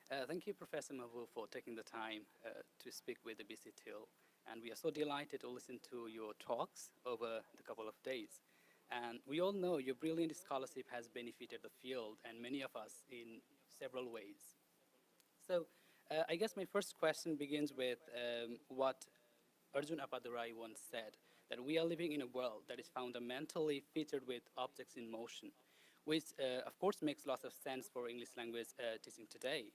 Thank you, Professor Mahboob, for taking the time to speak with the BCTIL. And we are so delighted to listen to your talks over the couple of days. And we all know your brilliant scholarship has benefited the field and many of us in several ways. So I guess my first question begins with what Arjun Appadurai once said, that we are living in a world that is fundamentally featured with objects in motion, which of course makes lots of sense for English language teaching today.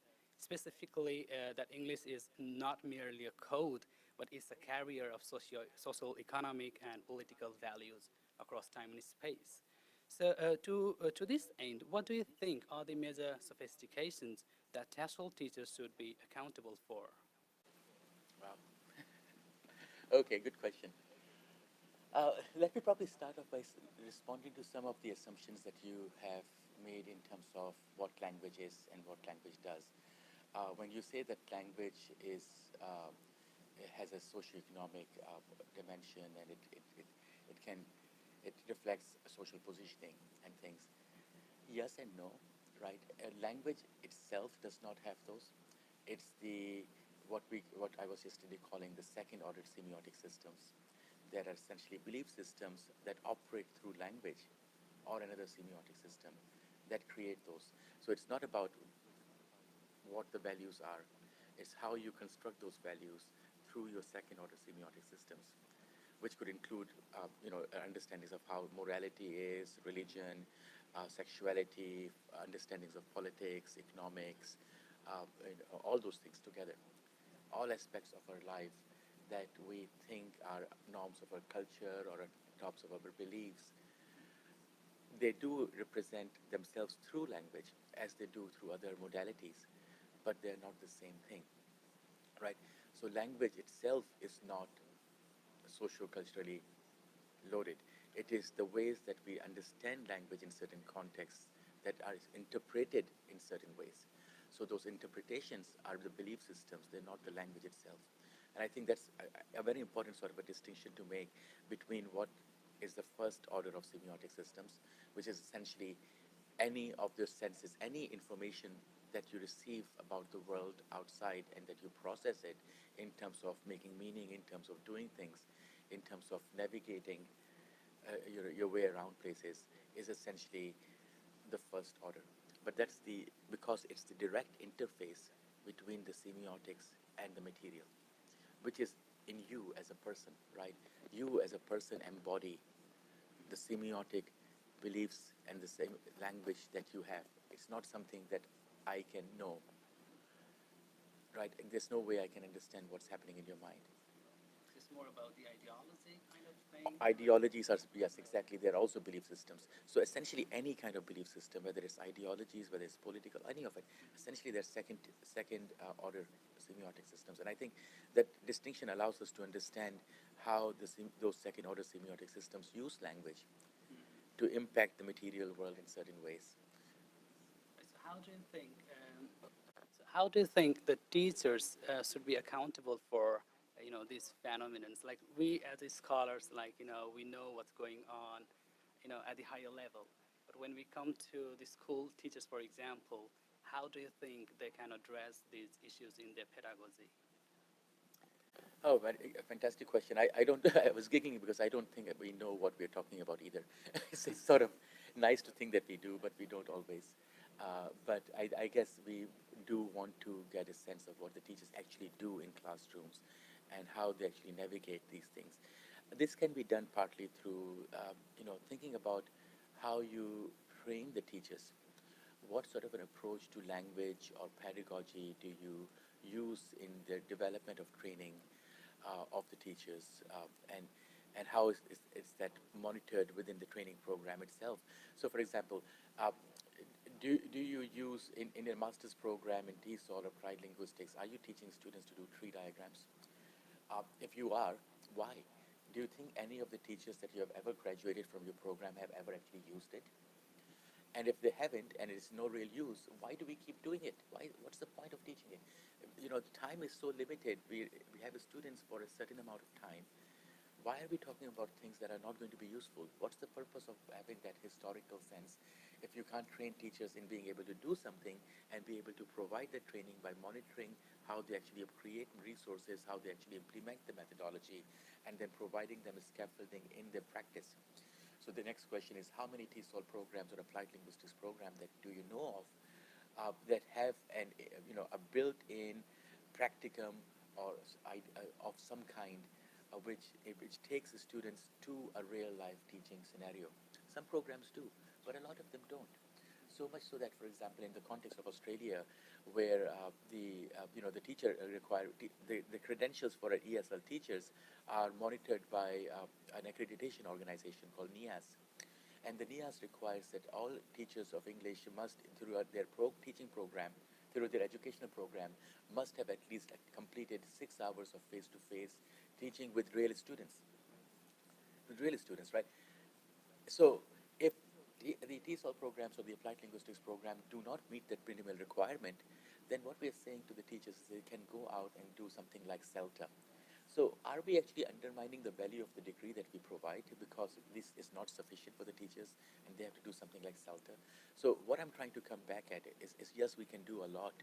Specifically, that English is not merely a code, but is a carrier of social, economic, and political values across time and space. So to this end, what do you think are the major sophistications that TESOL teachers should be accountable for? Wow. Okay, good question. Let me probably start off by responding to some of the assumptions that you have made in terms of what language is and what language does. When you say that language is has a socio-economic dimension and it can it reflects social positioning and things, yes and no, right? Language itself does not have those. It's the what I was yesterday calling the second order semiotic systems. There are essentially belief systems that operate through language or another semiotic system that create those. So it's not about what the values are, it's how you construct those values through your second order semiotic systems, which could include understandings of how morality is, religion, sexuality, understandings of politics, economics, all those things together, all aspects of our life that we think are norms of our culture or norms of our beliefs. They do represent themselves through language as they do through other modalities, but they're not the same thing, right? So language itself is not socio-culturally loaded. It is the ways that we understand language in certain contexts that are interpreted in certain ways. So those interpretations are the belief systems, they're not the language itself. And I think that's a very important sort of a distinction to make between what is the first order of semiotic systems, which is essentially any of the senses, any information that you receive about the world outside and that you process it in terms of making meaning, in terms of doing things, in terms of navigating your way around places, is essentially the first order. But that's because it's the direct interface between the semiotics and the material, which is in you as a person, right? You as a person embody the semiotic beliefs and the same language that you have. It's not something that I can know, right? There's no way I can understand what's happening in your mind. Is this more about the ideology kind of thing? Ideologies are, yes, exactly, they're also belief systems. So essentially any kind of belief system, whether it's ideologies, whether it's political, any of it, essentially they're second order semiotic systems. And I think that distinction allows us to understand how those second order semiotic systems use language to impact the material world in certain ways. So how do you think the teachers should be accountable for these phenomena? Like we as scholars, we know what's going on, at the higher level. But when we come to the school teachers, for example, how do you think they can address these issues in their pedagogy? Oh, a fantastic question. I don't, I was giggling because I don't think that we know what we're talking about either. It's sort of nice to think that we do, but we don't always. But I guess we do want to get a sense of what the teachers actually do in classrooms and how they actually navigate these things. This can be done partly through, thinking about how you train the teachers. What sort of an approach to language or pedagogy do you use in the development of training of the teachers, and how is that monitored within the training program itself? So, for example, do you use in a master's program in TESOL or applied linguistics, are you teaching students to do tree diagrams? If you are, why? Do you think any of the teachers that you have ever graduated from your program have ever actually used it? And if they haven't, and it's no real use, why do we keep doing it? What's the point of teaching it? The time is so limited. We have students for a certain amount of time. Why are we talking about things that are not going to be useful? What's the purpose of having that historical sense if you can't train teachers in being able to do something and be able to provide the training by monitoring how they actually create resources, how they actually implement the methodology, and then providing them a scaffolding in their practice. So the next question is, how many TESOL programs or applied linguistics program that do you know of that have a built-in practicum or of some kind, which takes the students to a real-life teaching scenario. Some programs do, but a lot of them don't. So much so that, for example, in the context of Australia, where the teacher the credentials for ESL teachers are monitored by an accreditation organization called NIAS, and the NIAS requires that all teachers of English must, throughout their teaching program, through their educational program, must have at least completed 6 hours of face-to-face teaching with real students. With real students, right? So if the TESOL programs or the applied linguistics program do not meet that minimal requirement, then what we are saying to the teachers is they can go out and do something like CELTA. So are we actually undermining the value of the degree that we provide because this is not sufficient for the teachers and they have to do something like CELTA? So what I'm trying to come back at is yes, we can do a lot.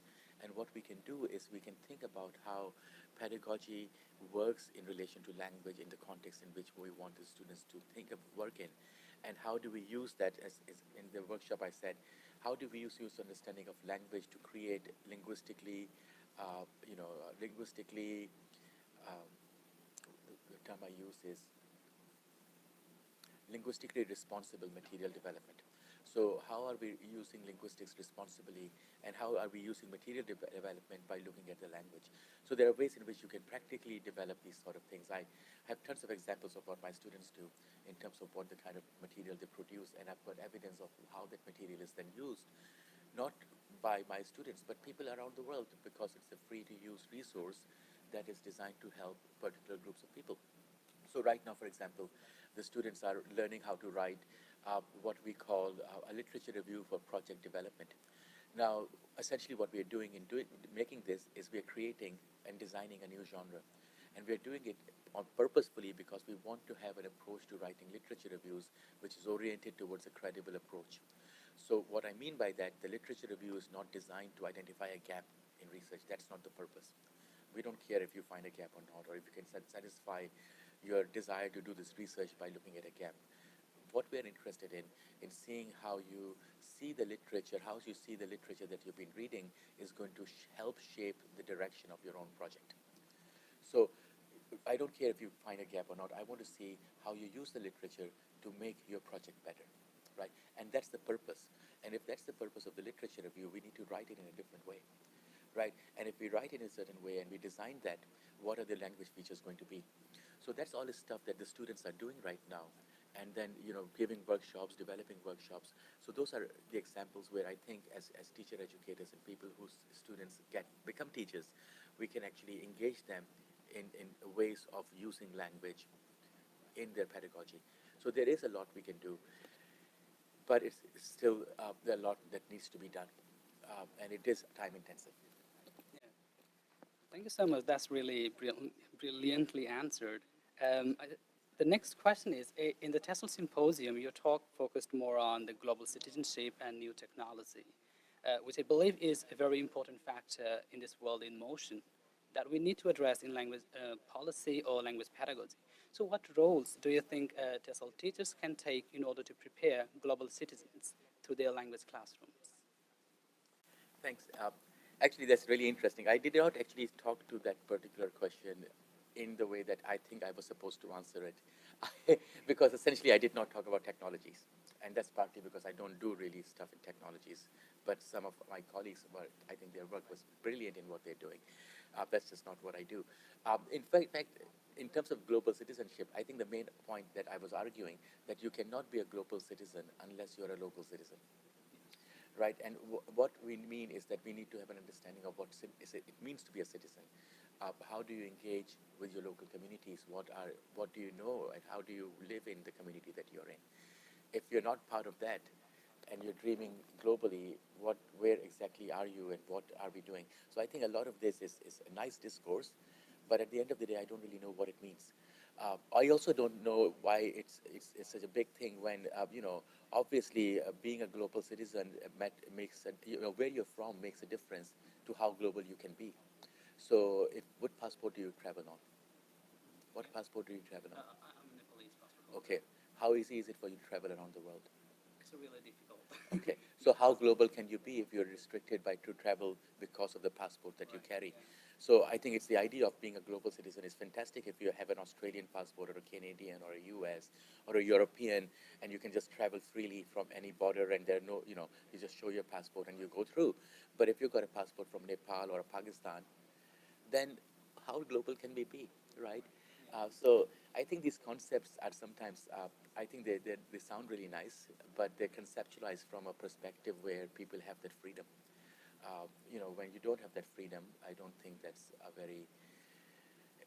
And what we can do is we can think about how pedagogy works in relation to language in the context in which we want the students to work in. And how do we use that, as in the workshop I said, how do we use understanding of language to create linguistically, um, the term I use is linguistically responsible material development. So how are we using linguistics responsibly, and how are we using material development by looking at the language? So there are ways in which you can practically develop these sort of things. I have tons of examples of what my students do in terms of what the kind of material they produce, and I've got evidence of how that material is then used, not by my students, but people around the world, because it's a free-to-use resource that is designed to help particular groups of people. So right now, for example, the students are learning how to write what we call a literature review for project development. Now, essentially what we are doing in making this is we are creating and designing a new genre. And we are doing it purposefully because we want to have an approach to writing literature reviews which is oriented towards a credible approach. So what I mean by that, the literature review is not designed to identify a gap in research. That's not the purpose. We don't care if you find a gap or not, or if you can satisfy your desire to do this research by looking at a gap. What we're interested in seeing how you see the literature, how you see the literature that you've been reading is going to help shape the direction of your own project. So I don't care if you find a gap or not. I want to see how you use the literature to make your project better, right? And that's the purpose. And if that's the purpose of the literature review, we need to write it in a different way, right? And if we write it in a certain way and we design that, what are the language features going to be? So that's all the stuff that the students are doing right now. And then, giving workshops, developing workshops. So those are the examples where I think as teacher educators and people whose students become teachers, we can actually engage them in ways of using language in their pedagogy. So there is a lot we can do, but it's still there are a lot that needs to be done, and it is time intensive. Yeah. Thank you so much. That's really brilliantly answered. The next question is, in the TESOL Symposium, your talk focused more on the global citizenship and new technology, which I believe is a very important factor in this world in motion that we need to address in language policy or language pedagogy. So what roles do you think TESOL teachers can take in order to prepare global citizens to their language classrooms? Thanks. Actually, that's really interesting. I did not actually talk to that particular question in the way that I think I was supposed to answer it, because essentially I did not talk about technologies. And that's partly because I don't do really stuff in technologies. But some of my colleagues I think their work was brilliant in what they're doing. That's just not what I do. In fact, in terms of global citizenship, I think the main point that I was arguing that you cannot be a global citizen unless you're a local citizen. Right, and what we mean is that we need to have an understanding of what it means to be a citizen. How do you engage with your local communities? What do you know, and how do you live in the community that you're in? If you're not part of that, and you're dreaming globally, where exactly are you, and what are we doing? So I think a lot of this is a nice discourse, but at the end of the day, I don't really know what it means. I also don't know why it's such a big thing when, obviously being a global citizen makes, where you're from makes a difference to how global you can be. So, what passport do you travel on? What passport do you travel on? I'm Nepalese passport. Okay. How easy is it for you to travel around the world? It's really difficult. Okay. So how global can you be if you're restricted by to travel because of the passport that you Right, carry? yeah. So I think it's the idea of being a global citizen is fantastic if you have an Australian passport or a Canadian or a US or a European, and you can just travel freely from any border, and there are no, you just show your passport and you go through. But if you've got a passport from Nepal or Pakistan, then how global can we be, right? So I think these concepts are sometimes, I think they sound really nice, but they're conceptualized from a perspective where people have that freedom. When you don't have that freedom, I don't think that's a very,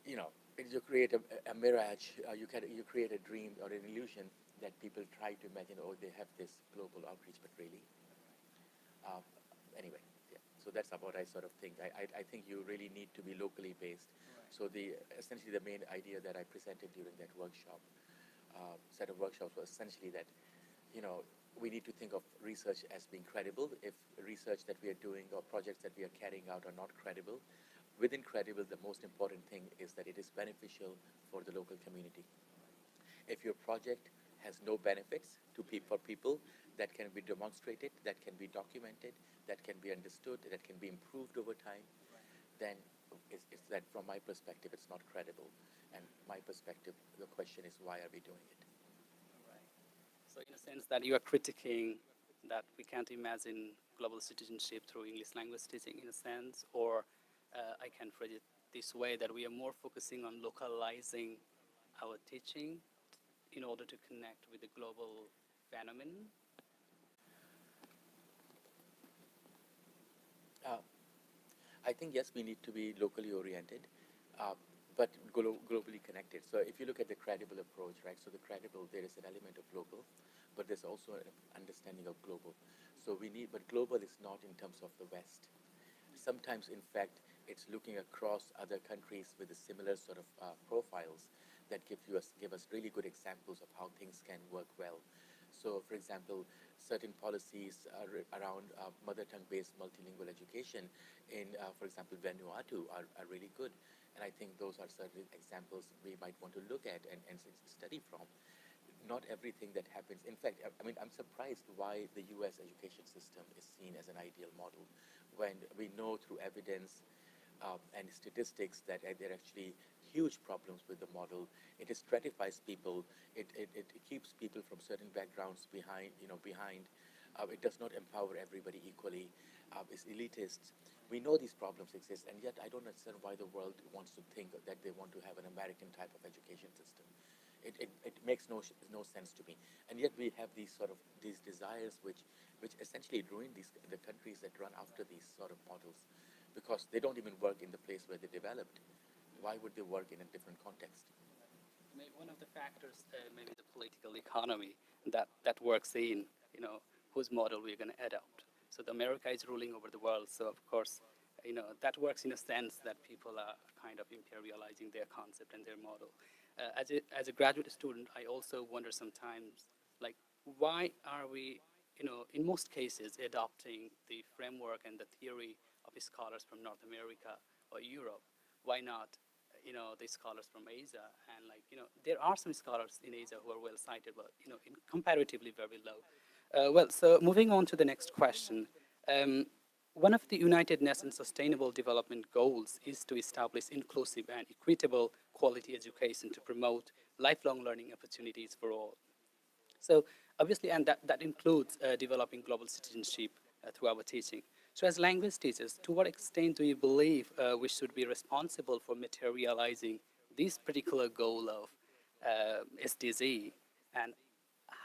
you create a mirage, you create a dream or an illusion that people try to imagine, oh, they have this global outreach, but really, uh, anyway, yeah. So that's about I sort of think. I think you really need to be locally based. Right. So essentially the main idea that I presented during that workshop, set of workshops was essentially that, you know, we need to think of research as being credible. If research that we are doing or projects that we are carrying out are not credible, within credible, the most important thing is that it is beneficial for the local community. If your project has no benefits for people that can be demonstrated, that can be documented, that can be understood, that can be improved over time, then it's that from my perspective, it's not credible. And my perspective, the question is, why are we doing it? Right. So in a sense that you are critiquing that we can't imagine global citizenship through English language teaching in a sense, or I can phrase it this way, that we are more focusing on localizing our teaching in order to connect with the global phenomenon. Uh, I think, yes, we need to be locally oriented, uh, but globally connected. So if you look at the credible approach, right, so the credible, there is an element of local, but there's also an understanding of global. So but global is not in terms of the West. Sometimes, in fact, it's looking across other countries with a similar sort of profiles that give us really good examples of how things can work well. So, for example, certain policies around mother tongue-based multilingual education in, for example, Vanuatu are really good. And I think those are certain examples we might want to look at and study from. Not everything that happens. In fact, I mean, I'm surprised why the U.S. education system is seen as an ideal model when we know through evidence and statistics that there are actually huge problems with the model. It stratifies people. It keeps people from certain backgrounds behind. It does not empower everybody equally. It's elitist. We know these problems exist, and yet I don't understand why the world wants to think that they want to have an American type of education system. It makes no sense to me, and yet we have these desires which essentially ruin the countries that run after these sort of models, because they don't even work in the place where they developed. Why would they work in a different context? One of the factors, maybe the political economy that works in, whose model we're going to adopt. So the America is ruling over the world. So of course, that works in a sense that people are kind of imperializing their concept and their model. As a graduate student, I also wonder sometimes, like, why are we, in most cases, adopting the framework and the theory of scholars from North America or Europe? Why not, the scholars from Asia? And there are some scholars in Asia who are well cited, but comparatively very low. So moving on to the next question. Um, One of the United Nations Sustainable Development Goals is to establish inclusive and equitable quality education to promote lifelong learning opportunities for all. So obviously, and that includes developing global citizenship through our teaching. So as language teachers, to what extent do you believe we should be responsible for materializing this particular goal of SDG? And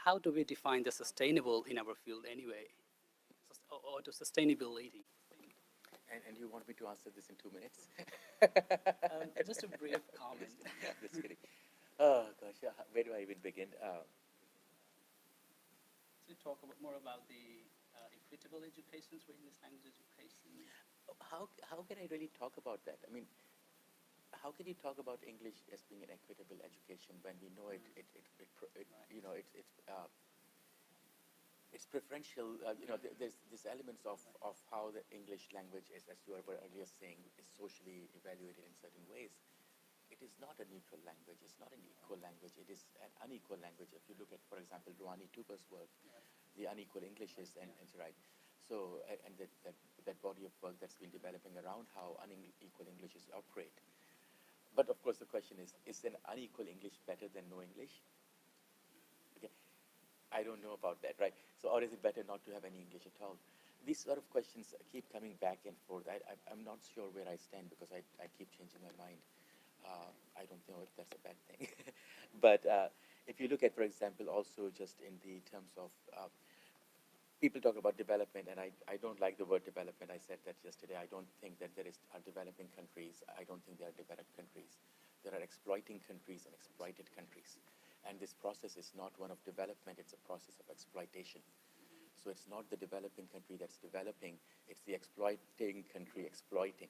how do we define the sustainable in our field anyway, or to sustainability? And you want me to answer this in 2 minutes? Just a brief comment. Just kidding. Oh gosh, where do I even begin? To talk more about the equitable education through English language education. How can I really talk about that? I mean, how can you talk about English as being an equitable education when we know it's preferential, there's elements of how the English language is, as you were earlier saying, is socially evaluated in certain ways. It is not a neutral language. It's not an equal language. It is an unequal language. If you look at, for example, Rouhani Tupa's work, the unequal Englishes, and so right. So, and that body of work that's been developing around how unequal Englishes operate. But of course, the question is an unequal English better than no English? Okay. I don't know about that, right? So, or is it better not to have any English at all? These sort of questions keep coming back and forth. I'm not sure where I stand because I keep changing my mind. I don't know if that's a bad thing. But if you look at, for example, also just in the terms of people talk about development, and I don't like the word development. I said that yesterday. I don't think that there are developing countries. I don't think there are developed countries. There are exploiting countries and exploited countries. And this process is not one of development. It's a process of exploitation. So it's not the developing country that's developing. It's the exploiting country exploiting,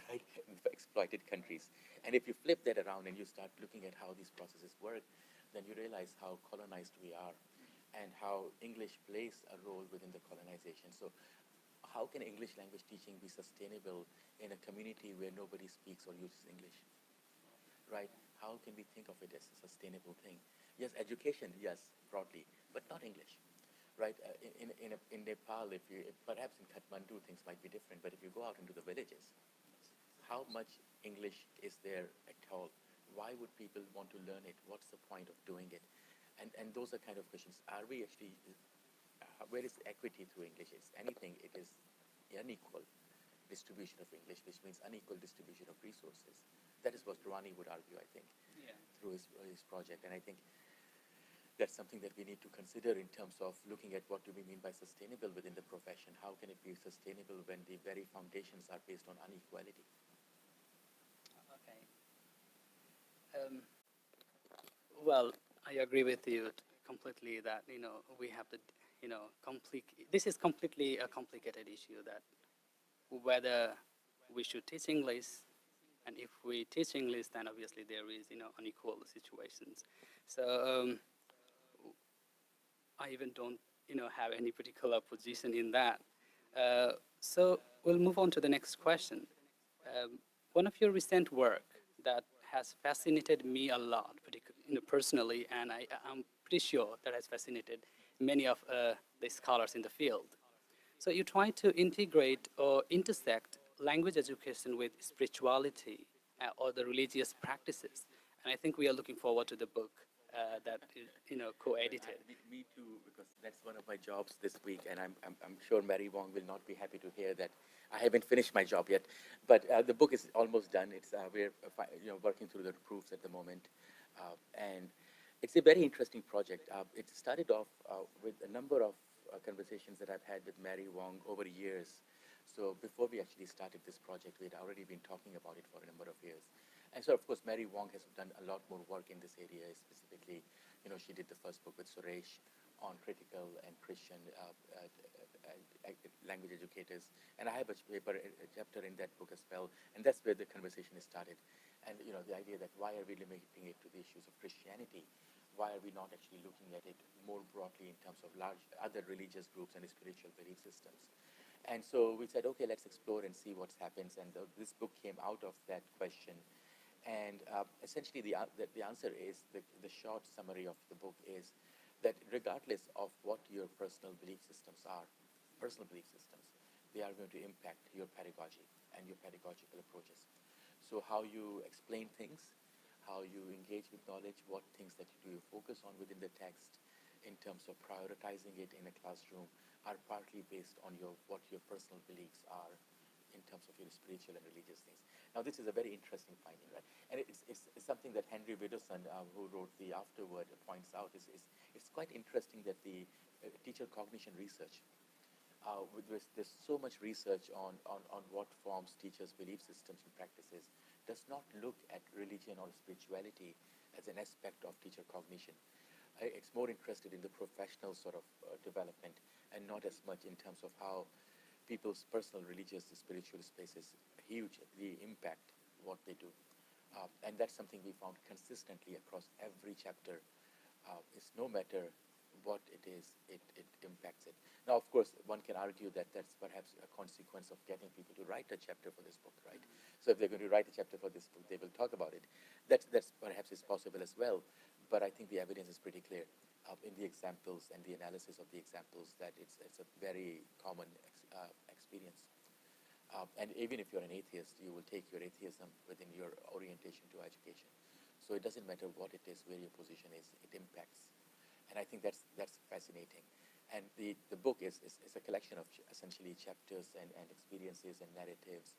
right? Exploited countries. And if you flip that around and you start looking at how these processes work, then you realize how colonized we are and how English plays a role within the colonization. So how can English language teaching be sustainable in a community where nobody speaks or uses English, right? How can we think of it as a sustainable thing? Yes, education, yes, broadly, but not English, right? In Nepal, perhaps in Kathmandu, things might be different, but if you go out into the villages, how much English is there at all? Why would people want to learn it? What's the point of doing it? And those are kind of questions. Are we actually, where is equity through English? It's anything, it is unequal distribution of English, which means unequal distribution of resources. That is what Rouhani would argue, I think, through his project. And I think that's something that we need to consider in terms of looking at what do we mean by sustainable within the profession. How can it be sustainable when the very foundations are based on unequality? Okay. Well, I agree with you completely that, we have to, this is completely a complicated issue, that whether we should teach English, and if we teach English, then obviously there is, unequal situations. So I even don't, have any particular position in that. So we'll move on to the next question. One of your recent work that has fascinated me a lot, personally, and I'm pretty sure that has fascinated many of the scholars in the field. So you try to integrate or intersect language education with spirituality or the religious practices, and I think we are looking forward to the book that is, co-edited. Me too, because that's one of my jobs this week, and I'm sure Mary Wong will not be happy to hear that I haven't finished my job yet. But the book is almost done. It's we're working through the proofs at the moment, and it's a very interesting project. It started off with a number of conversations that I've had with Mary Wong over years. So before we actually started this project, we had already been talking about it for a number of years. And so, of course, Mary Wong has done a lot more work in this area. Specifically, she did the first book with Suresh on critical and Christian language educators. And I have a chapter in that book as well. And that's where the conversation has started. And, the idea that why are we limiting it to the issues of Christianity? Why are we not actually looking at it more broadly in terms of large other religious groups and spiritual belief systems? And so we said, okay, let's explore and see what happens. And this book came out of that question. And essentially, the answer is, the short summary of the book is that regardless of what your personal belief systems are, they are going to impact your pedagogy and your pedagogical approaches. So how you explain things, how you engage with knowledge, what things that you focus on within the text in terms of prioritizing it in a classroom are partly based on what your personal beliefs are in terms of your spiritual and religious things. Now, this is a very interesting finding, right? And it's something that Henry Widdowson, who wrote the afterword, points out. It's quite interesting that the teacher cognition research, there's so much research on what forms teachers' belief systems and practices, does not look at religion or spirituality as an aspect of teacher cognition. It's more interested in the professional sort of development, and not as much in terms of how people's personal religious and spiritual spaces hugely impact what they do. And that's something we found consistently across every chapter. Is no matter what it is, it impacts it. Now, of course, one can argue that that's perhaps a consequence of getting people to write a chapter for this book, right? So if they're going to write a chapter for this book, they will talk about it. That's perhaps is possible as well. But I think the evidence is pretty clear in the examples and the analysis of the examples that it's a very common experience. And even if you're an atheist, you will take your atheism within your orientation to education. So it doesn't matter what it is, where your position is, it impacts. And I think that's fascinating. And the book is a collection of essentially chapters and experiences and narratives.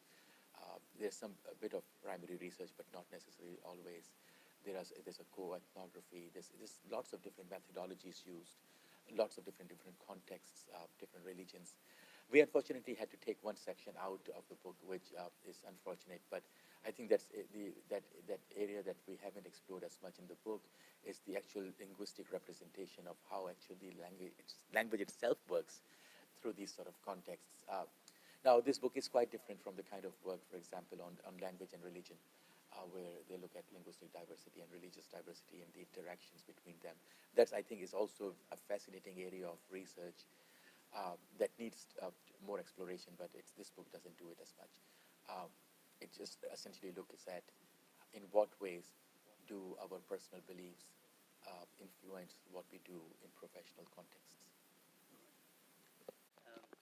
There's a bit of primary research, but not necessarily always. There's a co-ethnography. There's lots of different methodologies used, lots of different contexts, different religions. We unfortunately had to take one section out of the book, which is unfortunate. But I think that's that area that we haven't explored as much in the book is the actual linguistic representation of how actually language itself works through these sort of contexts. Now, this book is quite different from the kind of work, for example, on language and religion, where they look at linguistic diversity and religious diversity and the interactions between them. That, I think, is also a fascinating area of research that needs more exploration, but this book doesn't do it as much. It just essentially looks at in what ways do our personal beliefs influence what we do in professional contexts.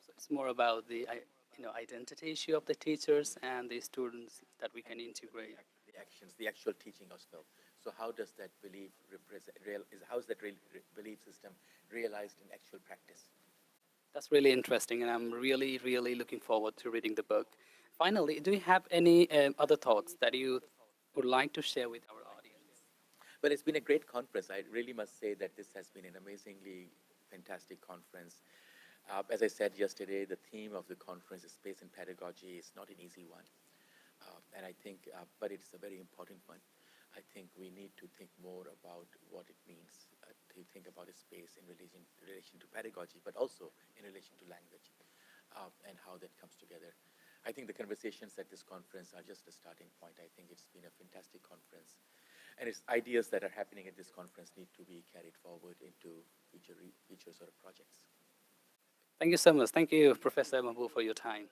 So it's more about the identity issue of the teachers and the students that we can integrate. The actions, the actual teaching as well. So how does that belief how is that belief system realized in actual practice? That's really interesting, and I'm really, really looking forward to reading the book. Finally, do you have any other thoughts that you would like to share with our audience? Well, it's been a great conference. I really must say that this has been an amazingly fantastic conference. As I said yesterday, the theme of the conference is space and pedagogy. It's not an easy one. And I think, but it's a very important one. I think we need to think more about what it means to think about a space in relation to pedagogy, but also in relation to language and how that comes together. I think the conversations at this conference are just a starting point. I think it's been a fantastic conference. And it's ideas that are happening at this conference need to be carried forward into future sort of projects. Thank you so much. Thank you, Professor Mahboob, for your time.